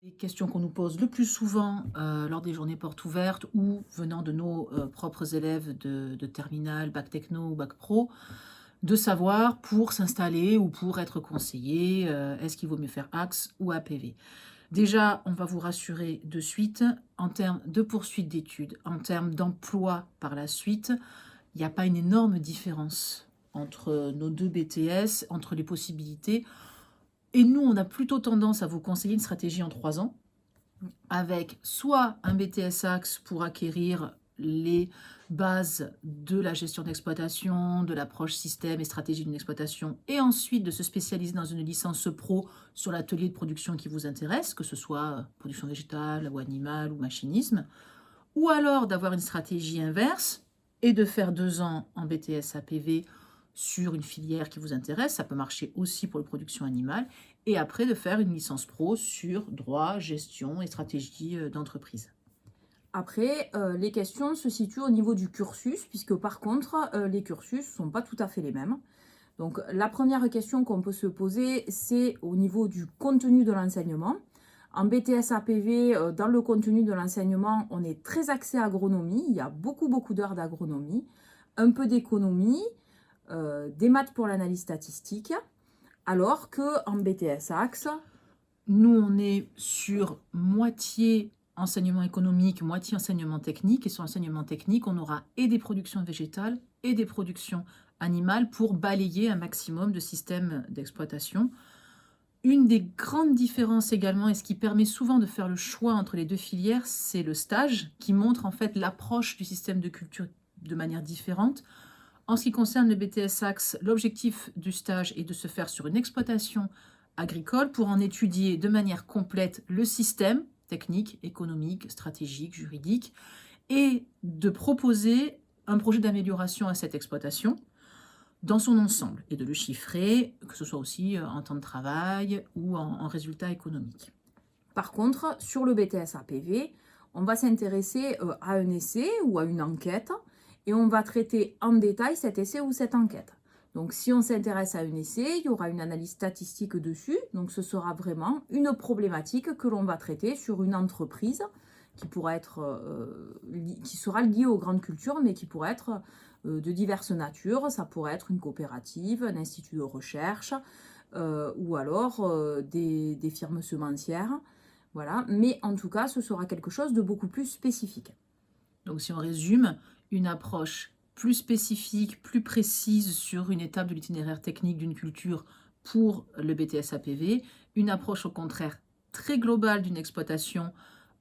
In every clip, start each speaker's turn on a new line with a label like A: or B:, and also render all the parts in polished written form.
A: Les questions qu'on nous pose le plus souvent lors des journées portes ouvertes ou venant de nos propres élèves de terminale, bac techno ou bac pro, de savoir pour s'installer ou pour être conseillé, est-ce qu'il vaut mieux faire Axe ou APV? Déjà, on va vous rassurer de suite, en termes de poursuite d'études, en termes d'emploi par la suite, il n'y a pas une énorme différence entre nos deux BTS, entre les possibilités. Et nous, on a plutôt tendance à vous conseiller une stratégie en 3 ans, avec soit un BTS Axe pour acquérir les bases de la gestion d'exploitation, de l'approche système et stratégie d'une exploitation, et ensuite de se spécialiser dans une licence pro sur l'atelier de production qui vous intéresse, que ce soit production végétale ou animale ou machinisme, ou alors d'avoir une stratégie inverse et de faire 2 ans en BTS APV sur une filière qui vous intéresse, ça peut marcher aussi pour la production animale, et après de faire une licence pro sur droit, gestion et stratégie d'entreprise.
B: Après, les questions se situent au niveau du cursus, puisque par contre, les cursus ne sont pas tout à fait les mêmes. Donc, la première question qu'on peut se poser, c'est au niveau du contenu de l'enseignement. En BTS APV, dans le contenu de l'enseignement, on est très axé agronomie. Il y a beaucoup d'heures d'agronomie, un peu d'économie, des maths pour l'analyse statistique, alors qu'en BTS Axe,
A: Nous, on est sur moitié enseignement économique, moitié enseignement technique. Et sur l'enseignement technique, on aura et des productions végétales et des productions animales pour balayer un maximum de systèmes d'exploitation. Une des grandes différences également, et ce qui permet souvent de faire le choix entre les deux filières, c'est le stage qui montre en fait l'approche du système de culture de manière différente. En ce qui concerne le BTS Axe, l'objectif du stage est de se faire sur une exploitation agricole pour en étudier de manière complète le système technique, économique, stratégique, juridique, et de proposer un projet d'amélioration à cette exploitation dans son ensemble et de le chiffrer, que ce soit aussi en temps de travail ou en résultats économiques.
B: par contre, sur le BTS APV, on va s'intéresser à un essai ou à une enquête et on va traiter en détail cet essai ou cette enquête. Donc, si on s'intéresse à un essai, il y aura une analyse statistique dessus. Donc, ce sera vraiment une problématique que l'on va traiter sur une entreprise qui pourra être, qui sera liée aux grandes cultures, mais qui pourrait être de diverses natures. Ça pourrait être une coopérative, un institut de recherche, ou alors des firmes semencières. Voilà. Mais en tout cas, ce sera quelque chose de beaucoup plus spécifique.
A: Donc si on résume, une approche plus spécifique, plus précise sur une étape de l'itinéraire technique d'une culture pour le BTS APV, une approche au contraire très globale d'une exploitation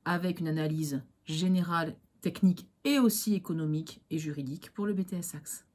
A: avec une analyse générale, technique et aussi économique et juridique pour le BTS Axe.